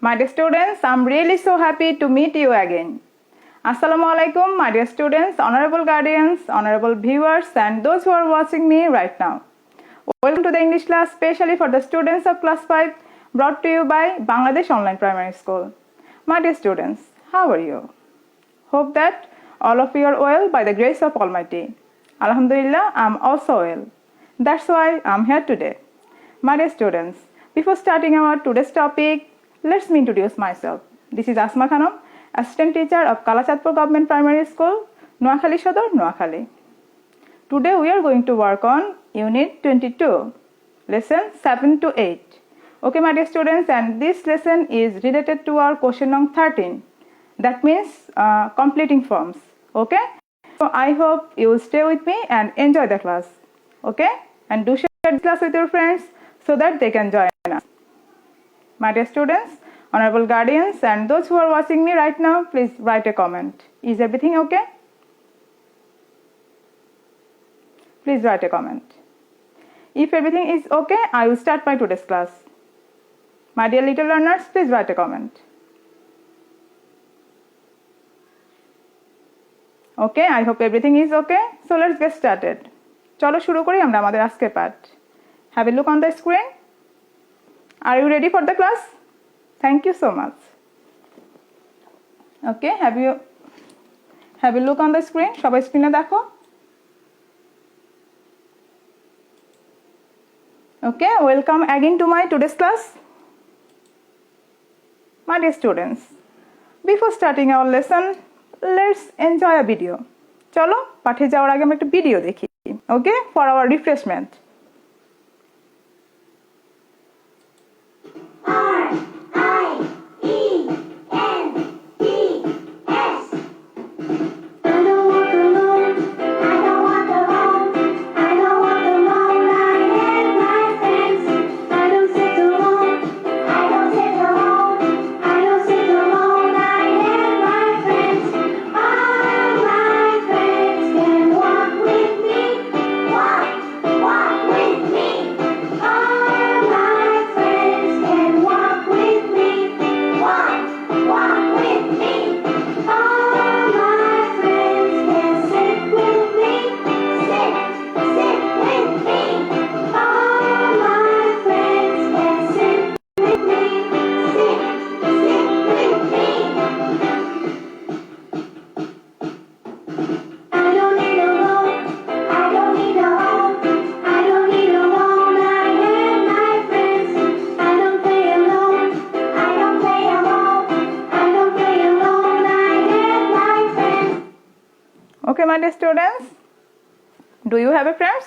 My dear students, I'm really so happy to meet you again. Assalamu alaikum, my dear students, honorable guardians, honorable viewers, and those who are watching me right now. Welcome to the English class specially for the students of class 5, brought to you by Bangladesh Online Primary School. My dear students, how are you? Hope that all of you are well by the grace of Almighty. Alhamdulillah, I'm also well. That's why I'm here today. My dear students, before starting our today's topic, let me introduce myself. This is Asma Khanum, Assistant Teacher of Kalachatpur Government Primary School, Noakhali Sodor, Noakhali. Today we are going to work on Unit 22, Lesson 7 to 8. Okay, my dear students, and this lesson is related to our question number 13. That means completing forms. Okay? So I hope you will stay with me and enjoy the class. Okay? And do share the class with your friends so that they can join us. My dear students, honorable guardians, and those who are watching me right now, please write a comment. Is everything okay? Please write a comment. If everything is okay, I will start my today's class. My dear little learners, please write a comment. Okay, I hope everything is okay. So let's get started. চলো শুরু করি আমরা আমাদের আজকের পাঠ. Have a look on the screen. Are you ready for the class? Thank you so much. Okay, have a look on the screen. সবাই স্ক্রিনে দেখো. Okay, welcome again to my today's class. My dear students, before starting our lesson, let's enjoy a video. চলো পাঠে যাওয়ার আগে আমরা একটা video দেখি. Okay, for our refreshment. Okay, my dear students, do you have a friends?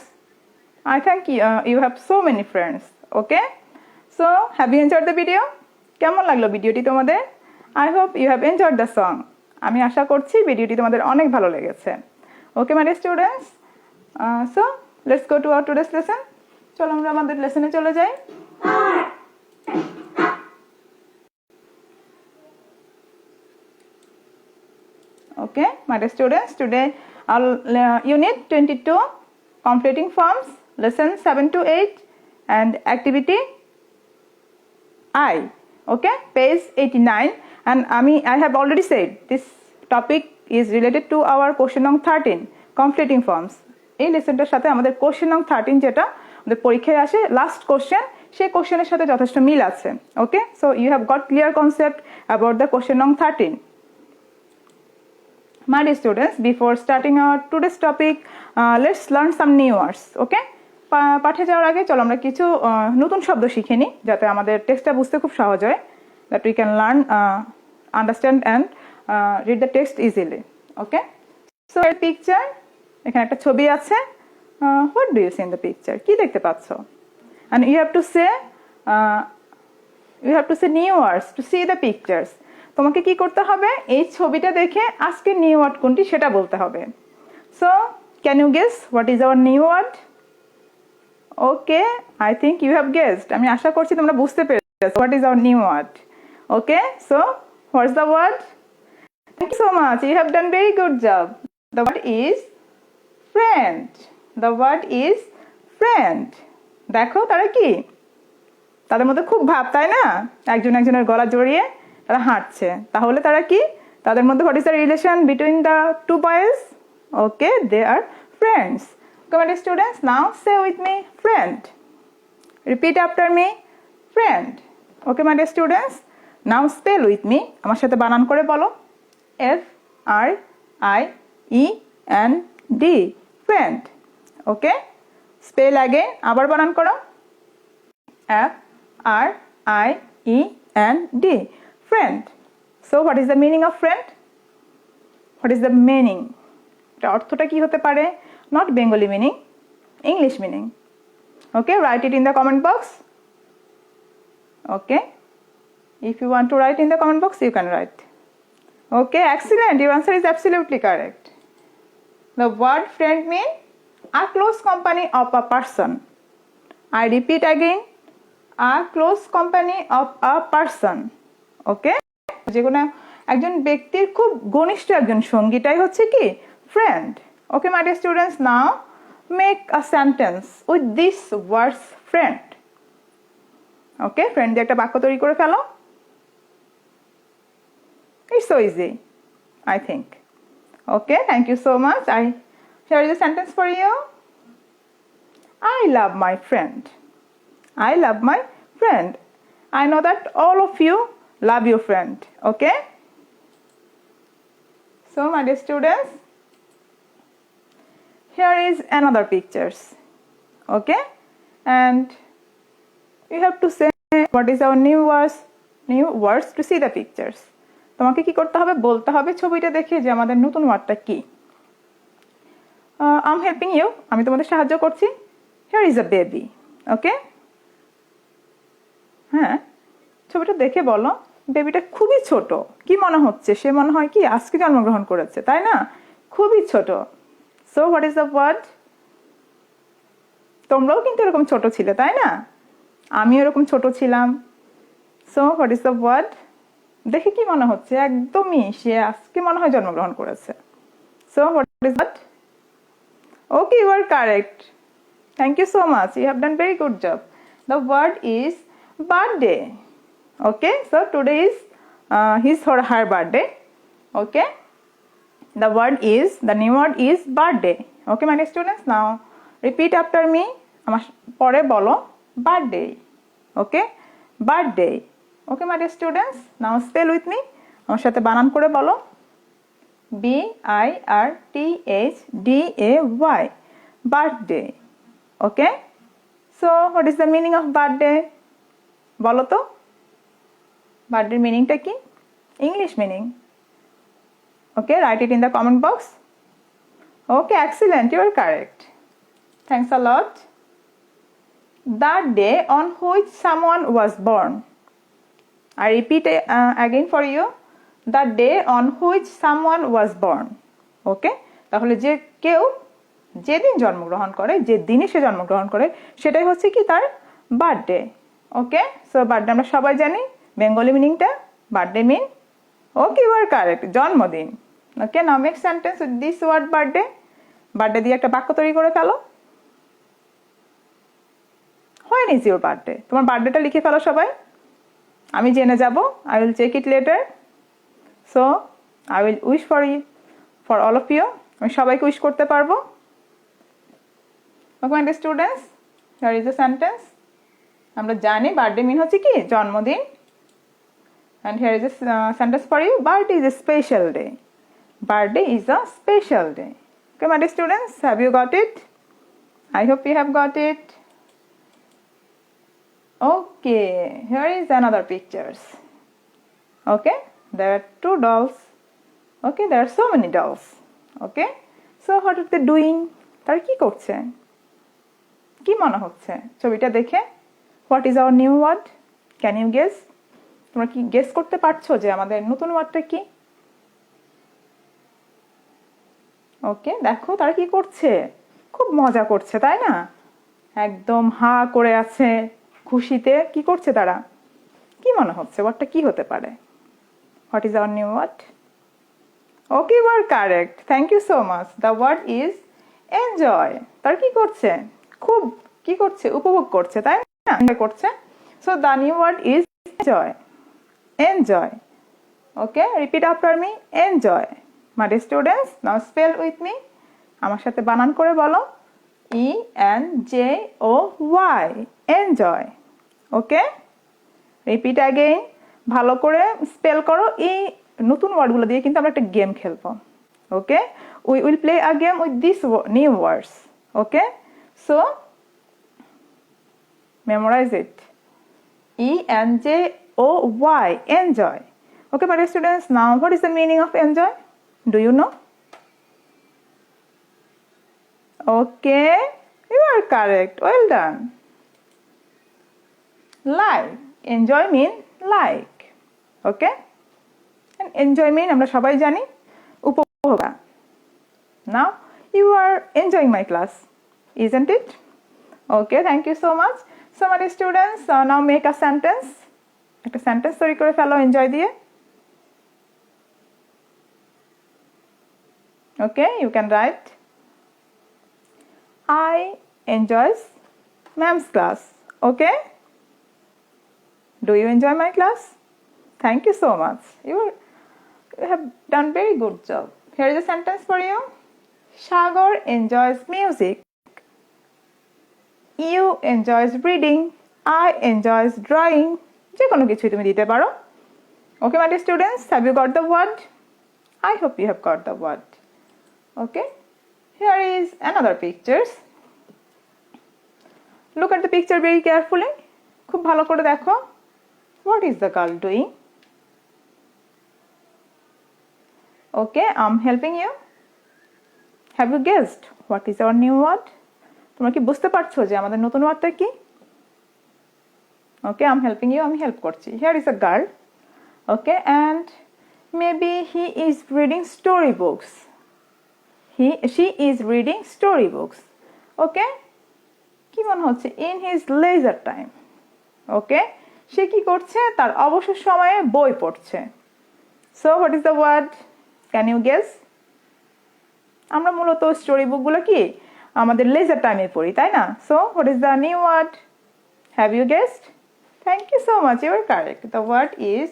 I think you have so many friends. Okay, so have you enjoyed the video? কেমন লাগলো ভিডিওটি তোমাদের? I hope you have enjoyed the song. আমি আশা করছি ভিডিওটি তোমাদের অনেক ভালো লেগেছে. Okay, my dear students, so let's go to our today's lesson. চলো আমরা আমাদের লেসনে চলে যাই. Okay, my dear students, today our unit 22, completing forms, lesson 7 to 8, and activity I. Okay, page 89, and I have already said this topic is related to our question number 13, completing forms. এই লেসনটার সাথে আমাদের question number 13 যেটা আমাদের পরীক্ষায় আসে last question, সেই কোশ্চেনের সাথে যথেষ্ট মিল আছে. Okay, so you have got clear concept about the question number 13. My dear students, before starting our today's topic, let's learn some new words. Okay? পাঠে যাওয়ার আগে চলো আমরা কিছু নতুন শব্দ শিখে নিই যাতে আমাদের টেক্সটটা বুঝতে খুব সহজ হয়, that we can learn, understand and read the text easily. Okay? So a picture, এখানে একটা ছবি আছে. What do you see in the picture? কি দেখতে পাচ্ছো? And you have to say new words to see the pictures. তোমাকে কি করতে হবে? এই ছবিটা দেখে আজকে নিউ ওয়ার্ড কোনটি সেটা বলতে হবে. So, can you guess what is our new word? Okay, I think you have guessed. আমি আশা করছি তোমরা বুঝতে পেরেছো. What is our new word? Okay, so what's the word? Thank you so much. You have done very good job. The word is friend. The word is friend. দেখো তারা কি? তাদের মধ্যে খুব ভাব, তাই না? একজন একজনের গলা জড়িয়ে তারা হাঁটছে। তাহলে তারা কি? তাদের মধ্যে what is the relation between the two boys? Okay, they are friends. Okay my dear students, now say with me friend. Repeat after me friend. Okay my dear students, now spell with me. আমার সাথে বানান করে বলো। FRIEND, friend. Okay, spell again, আবার বানান করো। FRIEND, friend. So what is the meaning of friend? What is the meaning? এটা অর্থটা কি হতে পারে? Not Bengali meaning, English meaning. Okay, write it in the comment box. Okay, if you want to write in the comment box, you can write. Okay, excellent. Your answer is absolutely correct. The word friend means a close company of a person. I repeat again, a close company of a person. Okay, যে কোনো একজন ব্যক্তির খুব ঘনিষ্ঠ একজন সঙ্গীটাই হচ্ছে কি? Friend. Okay my dear students, now make a sentence with this words friend. Okay, friend দিয়ে একটা বাক্য তৈরি করে ফেলো। It's so easy, I think. Okay, thank you so much. Here is a sentence for you. I love my friend. I love my friend. I know that all of you love your friend. Okay? So, my dear students, here is another pictures. Okay? And you have to say what is our new words to see the pictures. তোমাকে কি করতে হবে? বলতে হবে ছবিটা দেখে যে আমাদের নতুন ওয়ার্ডটা কি। I'm helping you. আমি তোমাদের সাহায্য করছি। Here is a baby. Okay? হ্যাঁ, ছবিটা দেখে বলো বেবিটা খুবই ছোট। কি মনে হচ্ছে? সে মনে হয় কি আজকে জন্মগ্রহণ করেছে, তাই না? খুবই ছোট। So what is the word? তোমরাও কিন্তু এরকম ছোট ছিলে, তাই না? আমি এরকম ছোট ছিলাম। So what is the word? দেখে কি মনে হচ্ছে? একদমই সে আজকে মনে হয় জন্মগ্রহণ করেছে। So what is that? Okay, you are correct. Thank you so much. You have done very good job. The word is birthday. Okay, so today is his or her birthday. Okay, the new word is birthday. Okay, my dear students, now repeat after me. আমার পরে বলো birthday. Okay, birthday. Okay, my dear students, now spell with me. আমার সাথে বানান করে বলো। BIRTHDAY, birthday. Okay, so what is the meaning of birthday? বলো তো, বার্থডে মিনিংটা কি? English meaning. Okay, write it in the comment box. Okay, excellent, you are correct. Thanks a lot. The day on which someone was born. I repeat again for you, the day on which someone was born. Okay, তাহলে যে কেউ যেদিন জন্মগ্রহণ করে, যে দিনে সে জন্মগ্রহণ করে, সেটাই হচ্ছে কি তার বার্থডে। ওকে, সো বার্থডে আমরা সবাই জানি বেঙ্গলি মিনিংটা। Birthday mean, okay, you are correct, জন্মদিন। Okay, now make sentence with this word birthday. Birthday দিয়ে একটা বাক্য তৈরি করে ফেলো। When is your birthday? তোমার বার্থডেটা লিখে ফেলো সবাই। আমি জেনে যাব, I will check it later. So I will wish for all of you. আমি সবাইকে উইশ করতে পারবো। Okay my dear students, here is a sentence. আমরা জানি বার্থডে মিন হচ্ছে কি জন্মদিন। And here is a sentence for you. Birthday is a special day. Birthday is a special day. Okay, my dear students, have you got it? I hope you have got it. Okay, here is another pictures. Okay, there are two dolls. Okay, there are so many dolls. Okay, so what are they doing? তারা কি করছে? কি মনে হচ্ছে ছবিটা দেখে? What is our new word? Can you guess? তোমরা কি গেস করতে পারছো যে আমাদের নতুন ওয়ার্ডটা কি? ওকে, দেখো তারা কি করছে, খুব মজা করছে, তাই না? একদম হা করে আছে খুশিতে। কি করছে তারা? কি মনে হচ্ছে ওয়ার্ডটা কি হতে পারে? What is our new word? Okay, you are correct, thank you so much. The word is enjoy. তারা কি করছে? খুব কি করছে? উপভোগ করছে, তাই না? এনজয় করছে। So the new word is enjoy. Enjoy. Okay, repeat after me. Enjoy. My dear students, now spell with me. আমার সাথে বানান করে বলো। ENJOY. Enjoy. Okay? Repeat again. ভালো করে স্পেল করো। এই নতুন ওয়ার্ডগুলো দিয়ে কিন্তু আমরা একটা গেম খেলবো। Okay? We will play a game with these new words. Okay? So memorize it. ENJOY. Enjoy. Okay, my dear students, now what is the meaning of enjoy? Do you know? Okay, you are correct. Well done. Like. Enjoy mean like. Okay? And enjoy mean আমরা সবাই জানি উপভোগ। Now you are enjoying my class, isn't it? Okay, thank you so much. So my dear students, now make a sentence. একটা sentence তৈরি করে ফেলো enjoy দিয়ে। Okay, you can write I enjoys ma'am's class. Okay? Do you enjoy my class? Thank you so much. You have done very good job. Here is a sentence for you. Sagar enjoys music. You enjoys reading. I enjoys drawing. যে কোনো কিছুই তুমি দিতে পারো। Okay, my dear students, have you got the word? I hope you have got the word. Okay, here is another pictures. Look at the picture very carefully. খুব ভালো করে দেখো। What is the girl doing? Okay, I'm helping you. Have you guessed what is our new word? তোমরা কি বুঝতে পারছো যে আমাদের নতুন ওয়ার্ডটা কি? Okay, I'm helping you. আমি হেল্প করছি। Here is a girl. Okay, and maybe he is reading storybooks. She is reading storybooks. Okay? কি মনে হচ্ছে? In his leisure time. Okay? সে কি করছে? তার অবসর সময়ে বই পড়ছে। So what is the word? Can you guess? আমরা মূলত স্টোরি বুকগুলো কি আমাদের leisure time এ পড়ি, তাই না? So what is the new word? Have you guessed? Thank you so much. You are correct. The word is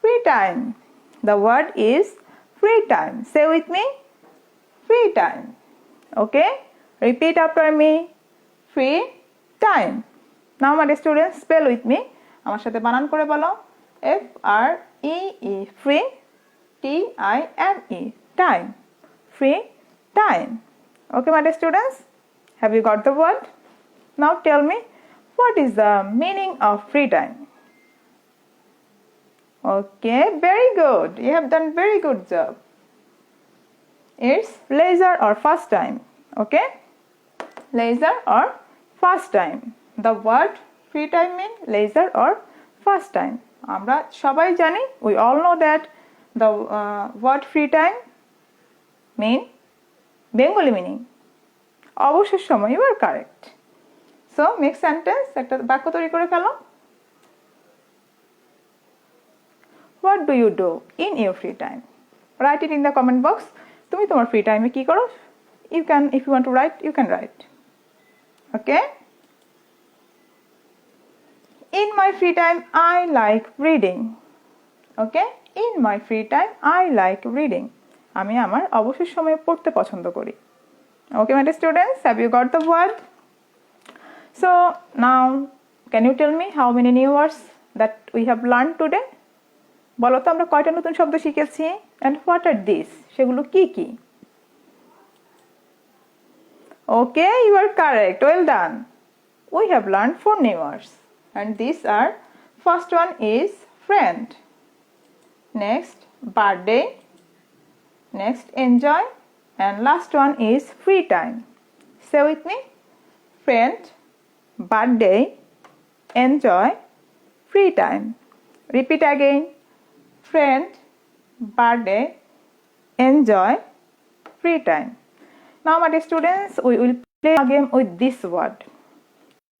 free time. The word is free time. Say with me. Free time. Okay? Repeat after me. Free time. Now my dear students, spell with me. আমার সাথে বানান করে বলো। FREE. Free. TIME. Time. Free time. Okay, my dear students? Have you got the word? Now tell me, what is the meaning of free time? Okay, very good. You have done very good job. It's leisure or fast time. Okay? Leisure or fast time. The word free time means leisure or fast time. আমরা সবাই জানি, we all know that the word free time mean Bengali meaning অবসর সময়। You are correct. So make sentence, একটা বাক্য তৈরি করে ফেলো। What do you do in your free time? Write it in the comment box. তুমি তোমার free time এ কি করো? You can, if you want to write, you can write. Okay? In my free time, I like reading. Okay? In my free time, I like reading. আমি আমার অবসর সময়ে পড়তে পছন্দ করি। Okay, my dear students, have you got the word? So now, can you tell me how many new words that we have learned today? বলো তো আমরা কয়টা নতুন শব্দ শিখেছি? And what are these? সেগুলো কি কি? Okay, you are correct. Well done. We have learned 4 new words. And these are, first one is friend. Next, birthday. Next, enjoy. And last one is free time. Say with me. Friend, birthday, enjoy, free time. Repeat again. Friend, birthday, enjoy, free time. Now, my dear students, we will play a game with this word.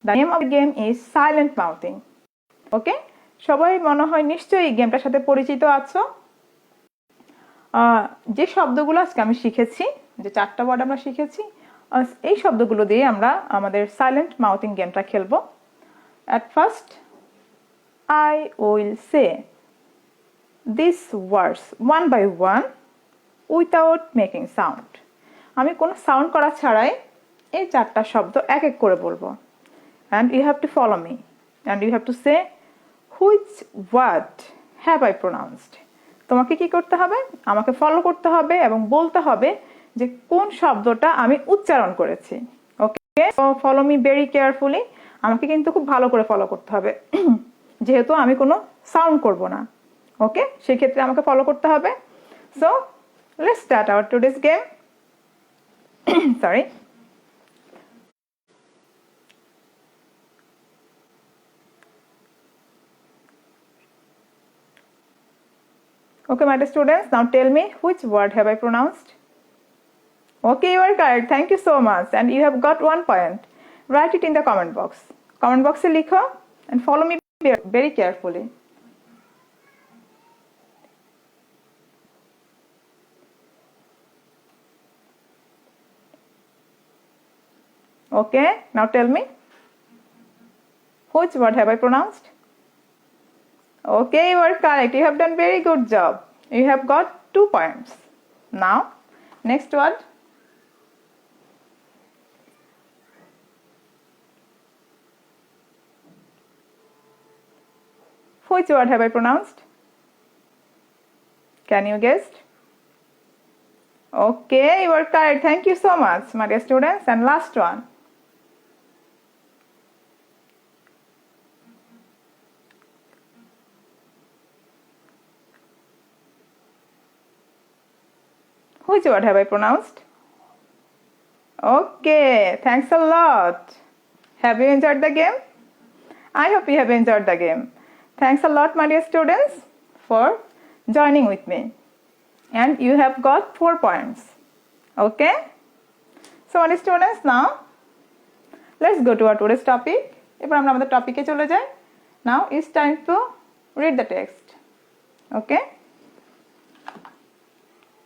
The name of the game is silent mouthing. Okay? সবাই মনে হয় নিশ্চয়ই এই গেমটার সাথে পরিচিত আছো। যে শব্দগুলো আজকে আমি শিখেছি, যে 4টা ওয়ার্ড আমরা শিখেছি, এই শব্দগুলো দিয়ে আমরা আমাদের সাইলেন্ট মাউথিং গেমটা খেলবো। At first, I will say these words one by one without making sound. আমি কোনো সাউন্ড করা ছাড়াই এই চারটা শব্দ এক এক করে বলবো, and you have to follow me and you have to say which word have I pronounced. তোমাকে কি করতে হবে, আমাকে ফলো করতে হবে এবং বলতে হবে যে কোন শব্দটা আমি উচ্চারণ করেছি। Okay, so follow me very carefully. আমাকে কিন্তু খুব ভালো করে ফলো করতে হবে যেহেতু আমি কোনো সাউন্ড করব না। ওকে, সেই ক্ষেত্রে আমাকে ফলো করতে হবে। So let's start our today's game. Sorry. Okay, my dear students, now tell me which word have I pronounced? Okay, you are correct. Thank you so much. And you have got 1 point. Write it in the comment box. Comment box e likho and follow me very carefully. Okay, now tell me which word have I pronounced? Okay, you are correct. You have done very good job. You have got 2 points. Now, next word. Which word have I pronounced? Can you guess? Okay, you are correct. Thank you so much, my dear students. And last one. Which word have I pronounced? Okay, thanks a lot. Have you enjoyed the game? I hope you have enjoyed the game. Thanks a lot, my dear students, for joining with me. And you have got 4 points. Okay? So, my dear students, now let's go to our today's topic. এবার আমরা আমাদের টপিকে চলে যাই। Now it's time to read the text. Okay?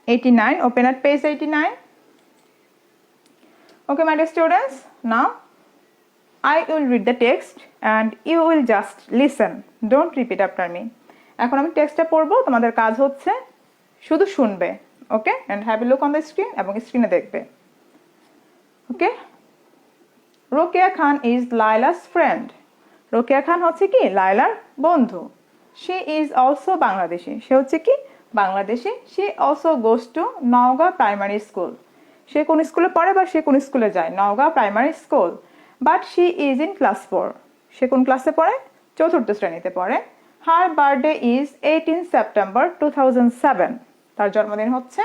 89, open at page 89. Okay, my dear students, now I will read the text and you will just listen. Don't repeat after me. এখন আমি টেক্সটটা পড়বো, তোমাদের কাজ হচ্ছে শুধু শুনবে। ওকে, and have a look on the screen এবং স্ক্রিনে দেখবে। ওকে, রোকেয়া খান is Laila's friend. রোকেয়া খান হচ্ছে কি লাইলার বন্ধু। She is also Bangladeshi. সে হচ্ছে কি Bangladeshi. She also goes to Naogaon primary school. সে কোন স্কুলে পড়ে বা সে কোন স্কুলে যায়? Naogaon primary school. But she is in class 4। সে কোন ক্লাসে পড়ে? চতুর্থ শ্রেণীতে পড়ে। Her birthday is 18 September 2007। তার জন্মদিন হচ্ছে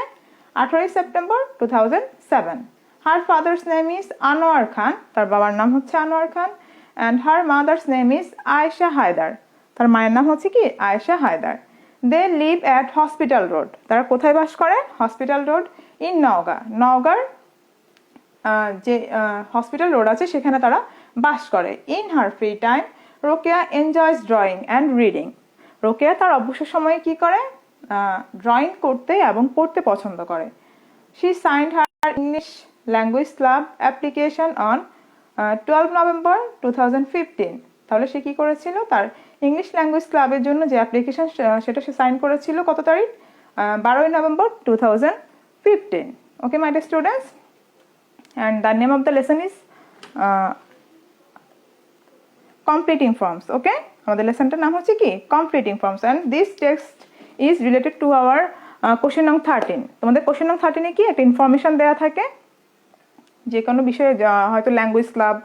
18 September 2007। Her father's name is Anwar Khan. তার বাবার নাম হচ্ছে Anwar Khan. And her mother's name is Ayesha Haider. তার মায়ের নাম হচ্ছে কি Ayesha Haider. They live at hospital road. তারা কোথায় বাস করে? Hospital road in Naogaon. নওগাঁর যে হসপিটাল রোড আছে সেখানে তারা বাস করে। In her free time Rokeya enjoys drawing and reading. Rokeya তার অবসর সময়ে কি করে? ড্রয়িং করতে এবং পড়তে পছন্দ করে। She signed her English language club application on 12 November 2015। তাহলে সে কি করেছিল? তার ইংলিশ ল্যাঙ্গুয়েজ ক্লাবের জন্য যে অ্যাপ্লিকেশন সেটা সে সাইন করেছিল কত তারিখ? 12 November 2015। Okay, my dear students, and the name of the lesson is completing forms. Okay, আমাদের লেসনটার নাম হচ্ছে কি completing forms, and this text is related to our question number 13. তোমাদের question number 13 এ কি একটা ইনফরমেশন দেয়া থাকে যে কোনো বিষয়ে, হয়তো ল্যাঙ্গুয়েজ ক্লাব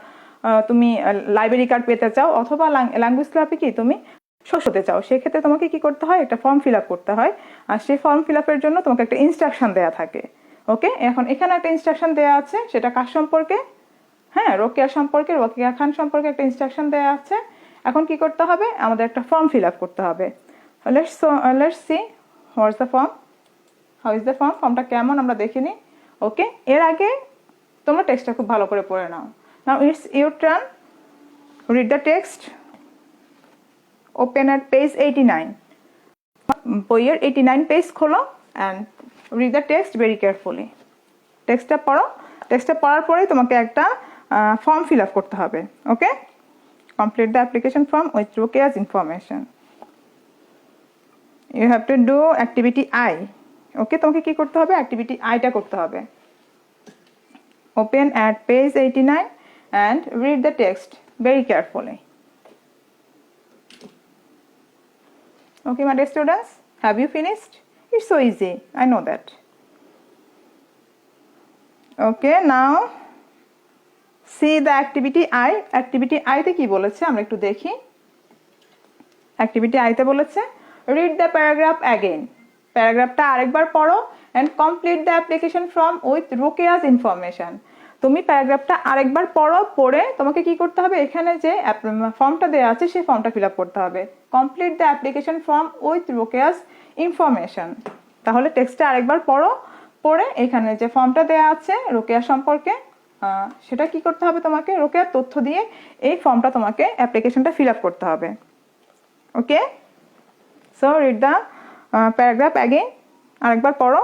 তুমি লাইব্রেরি কার্ড পেতে চাও অথবা ল্যাঙ্গুয়েজ ক্লাবে কি তুমি সদস্য হতে চাও, সেক্ষেত্রে তোমাকে কি করতে হয়? একটা ফর্ম ফিল আপ করতে হয়। আর সেই ফর্ম ফিল আপের জন্য তোমাকে একটা ইনস্ট্রাকশন দেয়া থাকে। ওকে, এখন এখানে একটা ইনস্ট্রাকশন দেয়া আছে, সেটা কার সম্পর্কে? হ্যাঁ, রোকেয়া সম্পর্কে, রোকেয়া খান সম্পর্কে একটা ইনস্ট্রাকশন দেয়া আছে। এখন কি করতে হবে? আমাদের একটা ফর্ম ফিল আপ করতে হবে। Let's see what's the form, how is the form. ফর্মটা কেমন আমরা দেখে নিই। ওকে, এর আগে তোমরা টেক্সটটা খুব ভালো করে পড়ে নাও। Now it's your turn, read the text. Open at page 89। বইয়ের 89 পেজ খোলো and read the text very carefully. টেক্সটটা পড়ো। টেক্সটটা পড়ার পরে তোমাকে একটা ফর্ম ফিল আপ করতে হবে। ওকে, complete the application form with Rukia's information. You have to do activity I. Okay, তোমাকে কি করতে হবে? activity I টা করতে হবে. Open at page 89 and read the text very carefully. Okay, my dear students, have you finished? It's so easy, I know that. Okay, now see the activity I. Activity I তে কি বলেছে আমরা একটু দেখি. Activity I তে বলেছে read the paragraph again. প্যারাগ্রাফটা আরেকবার পড়ো and complete the application form with Rukia's information. তুমি প্যারাগ্রাফটা আরেকবার পড়ো, পড়ে তোমাকে কি করতে হবে, এখানে যে ফর্মটা দেওয়া আছে সেই ফর্মটা ফিল আপ করতে হবে. Complete the application form with Rokeya's information. তাহলে টেক্সটটা আরেকবার পড়ো, পড়ে এখানে যে ফর্মটা দেওয়া আছে রোকেয়া সম্পর্কে সেটা কি করতে হবে, তোমাকে রোকেয়ার তথ্য দিয়ে এই ফর্মটা তোমাকে অ্যাপ্লিকেশনটা ফিল আপ করতে হবে. Okay, so read the paragraph again. আরেকবার পড়ো.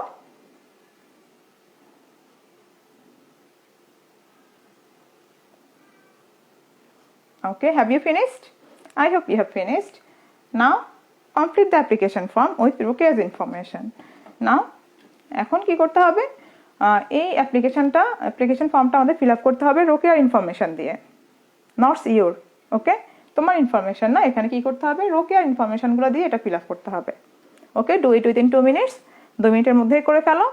Okay, have you finished? I hope you have finished. Now, complete the application form with Rukia's information. Now, এখন কি করতে হবে, এই অ্যাপ্লিকেশন ফর্মটা আমাদের ফিল আপ করতে হবে রোকেয়ার ইনফরমেশন দিয়ে. নটস ইউর, ওকে, তোমার ইনফরমেশন না, এখানে কি করতে হবে, রোকেয়ার ইনফরমেশনগুলো দিয়ে এটা ফিল আপ করতে হবে. ওকে, ডু ইট উইদিন 2 minutes. 2 মিনিটের মধ্যেই করে ফেলো.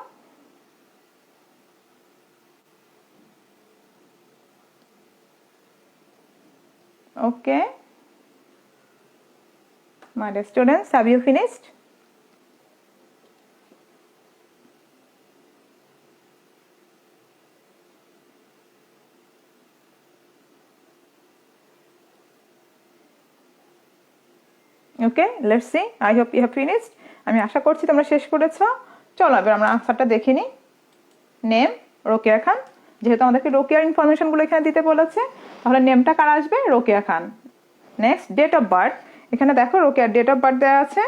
Okay, my dear students, have you finished? Okay, let's see. I hope you have finished. আমি আশা করছি তোমরা শেষ করেছো. চলো এবার আমরা আনসারটা দেখে নিই. নেম রোকেয়া খান. যেহেতু আমাদেরকে রোকেয়ার ইনফরমেশনগুলো এখানে দিতে বলেছে, তাহলে নেমটা কার আসবে, Rokeya Khan. Next date of birth. এখানে দেখো রোকেয়ার ডেট অফ বার্থ দেওয়া আছে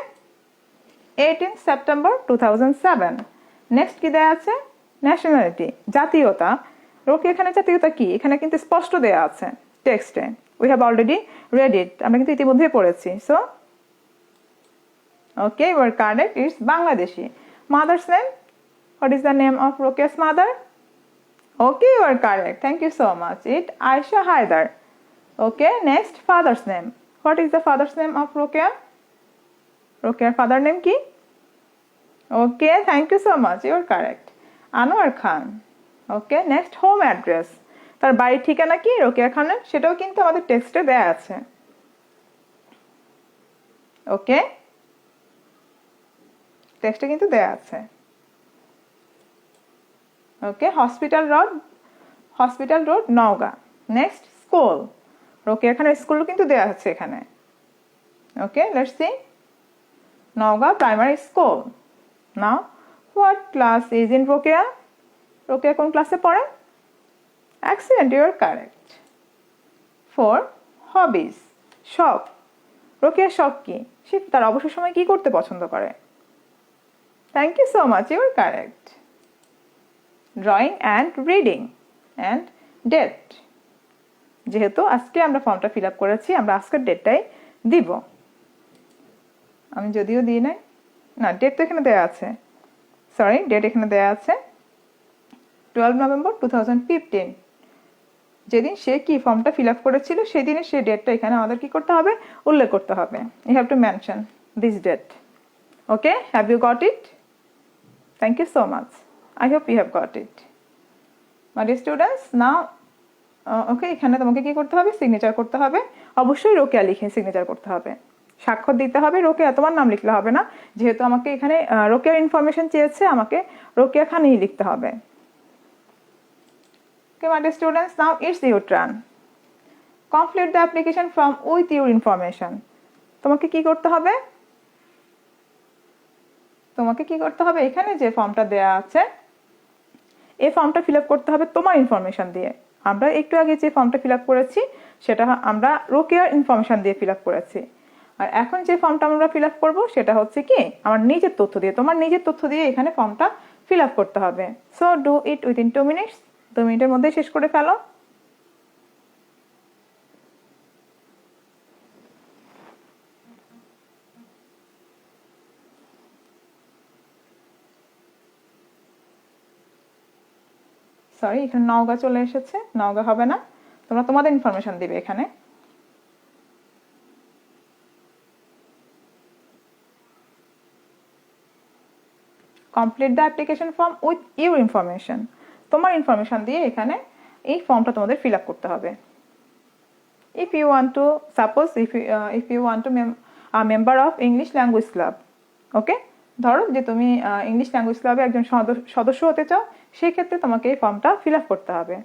18 সেপ্টেম্বর 2007. নেক্সট কি দেওয়া আছে, ন্যাশনালিটি, জাতীয়তা. রোকেয়া এখানে জাতীয়তা কি, এখানে কিন্তু স্পষ্ট দেওয়া আছে টেক্সটে. We have already read it, আমরা কিন্তু ইতিমধ্যে পড়েছি. So okay, you are correct, it's Bangladeshi. Mother's name, what is the name of Rokeya's mother? Okay, you are correct. Thank you so much. It Aisha Haidar. Okay, next father's name. What is the father's name of Rokia? Rokia's father name ki? Okay, thank you so much. You are correct. Anwar Khan. Okay, next home address. তার বাড়ির ঠিকানা কি রোকেয়া খানের, সেটাও কিন্তু আমাদের টেক্সটে দেয়া আছে. ওকে, টেক্সটে কিন্তু দেয়া আছে. Okay, hospital road Naogaon. Next school, Rokeya খানের স্কুল কিন্তু দেয়া আছে এখানে. Okay, let's see. Naogaon primary school. Now what class is in Rokeya? Rokeya কোন ক্লাসে পড়ে? Excellent, you are correct. 4 hobbies, শখ. রোকেয়ার শখ কি, সে তার অবসর সময় কি করতে পছন্দ করে? Thank you so much, you are correct. Drawing and reading and date. যেহেতু আজকে আমরা ফর্মটা ফিল আপ করেছি, আমরা আজকের ডেটটাই দিব. আমি যদিও দিই নাই, না ডেট তো এখানে দেওয়া আছে, সরি ডেট এখানে দেওয়া আছে 12 নভেম্বর 2015. যেদিন সে কি ফর্মটা ফিল আপ করেছিল সেদিনের সে ডেটটা এখানে আমাদের কি করতে হবে, উল্লেখ করতে হবে. You have to mention this date. Okay, have you got it? Thank you so much. I hope you have got it. My dear students, now ওকে, এখানে তোমাকে কি করতে হবে, সিগনেচার করতে হবে. অবশ্যই রোকেয়া লিখে সিগনেচার করতে হবে, স্বাক্ষর দিতে হবে. রোকেয়া তোমার নাম লিখলে হবে না, যেহেতু আমাকে এখানে রোকেয়ার ইনফরমেশন চেয়েছে, আমাকে রোকেয়া খানই লিখতে হবে. Okay, my dear students, now it's your turn. Complete the application form with your information. তোমাকে কি করতে হবে, এখানে যে ফর্মটা দেয়া আছে এই ফর্মটা ফিল আপ করতে হবে তোমার ইনফরমেশন দিয়ে. আমরা একটু আগে যে ফর্মটা ফিল আপ করেছি সেটা আমরা রোকেয়ার ইনফরমেশন দিয়ে ফিল আপ করেছি. আর এখন যে ফর্মটা আমরা ফিল আপ করবো সেটা হচ্ছে কি আমার নিজের তথ্য দিয়ে, তোমার নিজের তথ্য দিয়ে এখানে ফর্মটা ফিল আপ করতে হবে. So do it within 2 minutes. 2 মিনিটের মধ্যে শেষ করে ফেলো. সরি, এখানে নওগাঁ চলে এসেছে, নওগাঁ হবে না, তোমরা তোমাদের ইনফরমেশন দিবে এখানে। Complete the application form with your information, তোমার ইনফরমেশন দিয়ে এখানে এই ফর্মটা তোমাদের ফিল আপ করতে হবে। If you want to suppose if you want to member of English language club, okay, ধরো যে তুমি ইংলিশ ল্যাঙ্গুয়েজ ক্লাবে একজন সদস্য হতে চাও, সেই ক্ষেত্রে তোমাকে এই ফর্মটা ফিল আপ করতে হবে।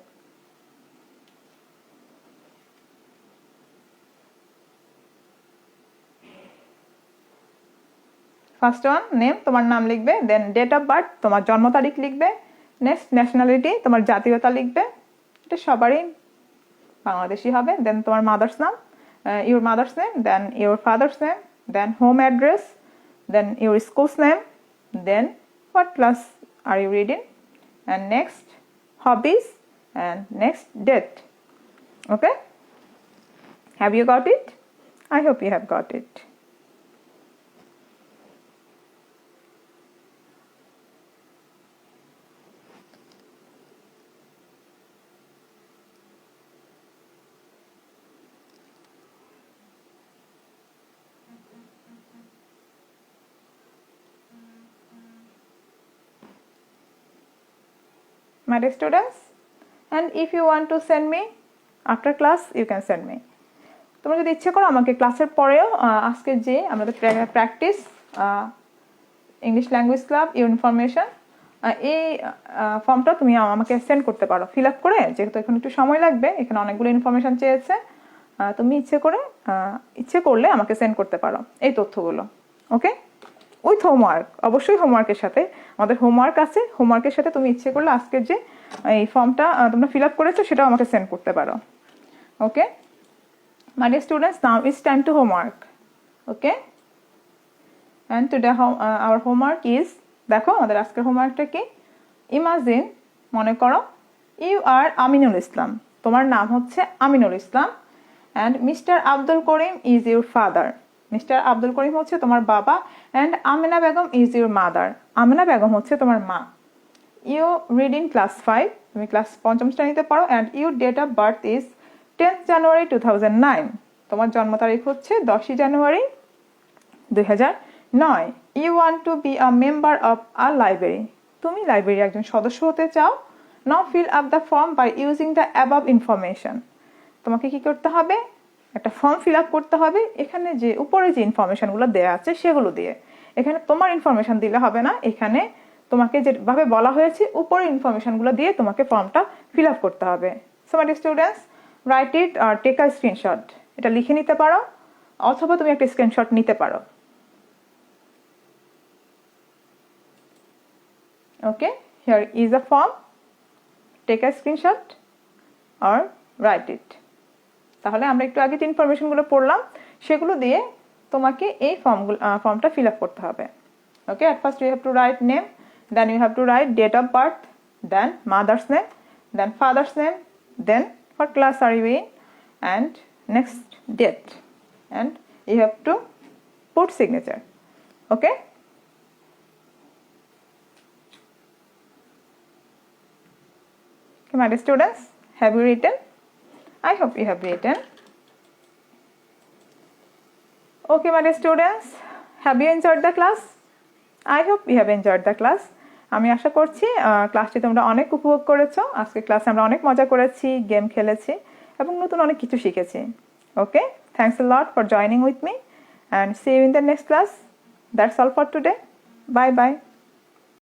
ফার্স্ট ওয়ান, নেম, তোমার নাম লিখবে, দেন ডেট অফ বার্থ, তোমার জন্ম তারিখ লিখবে, নেক্সট ন্যাশনালিটি, তোমার জাতীয়তা লিখবে, এটা সবারই বাংলাদেশি হবে, দেন তোমার মাদার্স নাম, your mother's name, then your father's name, then home address, then your school's name, then what class are you reading, and next hobbies, and next date. Okay, have you got it? I hope you have got it. My dear students, and if you want to send me after class, you can send me. তোমরা যদি ইচ্ছে করো আমাকে ক্লাসের পরেও আজকে যে আমাদের practice English language club your information, এই ফর্মটা তুমি আমাকে সেন্ড করতে পারো ফিল আপ করে, যেহেতু এখানে একটু সময় লাগবে, এখানে অনেকগুলো ইনফরমেশন চেয়েছে, তুমি ইচ্ছে করলে আমাকে সেন্ড করতে পারো এই তথ্যগুলো। ওকে, উইথ হোমওয়ার্ক, অবশ্যই হোমওয়ার্কের সাথে, আমাদের হোমওয়ার্ক আছে, হোমওয়ার্কের সাথে তুমি ইচ্ছে করলে আজকের যে এই ফর্মটা তোমরা ফিল আপ করেছো সেটাও আমাকে সেন্ড করতে পারো। ওকে, my dear students, now it's time to homework. Okay, and today our homework is, দেখো আমাদের আজকের হোমওয়ার্কটা কি, ইমাজিন, মনে করো, ইউ আর আমিনুল ইসলাম, তোমার নাম হচ্ছে Aminul Islam, and mister Abdul Karim is your father, mister Abdul Karim হচ্ছে তোমার বাবা, and Amina Begum is your mother, Amina Begum হচ্ছে তোমার মা। ইউ রিড ইন ক্লাস 5, তুমি ক্লাস 5ম শ্রেণীতে পড়ো, and your date of birth is 10th January 2009, তোমার জন্ম তারিখ হচ্ছে 10ই January 2009। You want to be a member of a library, তুমি লাইব্রেরির একজন সদস্য হতে চাও। Now fill up the form by using the above information, তোমাকে কি করতে হবে, একটা ফর্ম ফিল আপ করতে হবে, এখানে যে উপরে যে ইনফরমেশনগুলো দেওয়া আছে সেগুলো দিয়ে। এখানে তোমার ইনফরমেশন দিলে হবে না, এখানে তোমাকে যেভাবে বলা হয়েছে উপরে ইনফরমেশনগুলো দিয়ে তোমাকে ফর্মটা ফিল আপ করতে হবে। So my dear students, write it আর টেক আ স্ক্রিনশট, এটা লিখে নিতে পারো অথবা তুমি একটা স্ক্রিনশট নিতে পারো। Okay, here is a form, take a screenshot আর রাইট ইট। তাহলে আমরা একটু আগে যে ইনফরমেশনগুলো পড়লাম সেগুলো দিয়ে তোমাকে এই ফর্মটা ফিল আপ করতে হবে। ওকে, at first you have to write name, then you have to write date of birth, then mother's name, then father's name, then what class are you in, and next date, and you have to put signature. Okay, my dear students, have you written? I hope you have written. Okay, my dear students, have you enjoyed the class? I hope you have enjoyed the class. আমি আশা করছি ক্লাসটি তোমরা অনেক উপভোগ করেছো। আজকে ক্লাসে আমরা অনেক মজা করেছি, গেম খেলেছি এবং নতুন অনেক কিছু শিখেছি। ওকে, thanks a lot for joining with me and see you in the next class. That's all for today. Bye bye.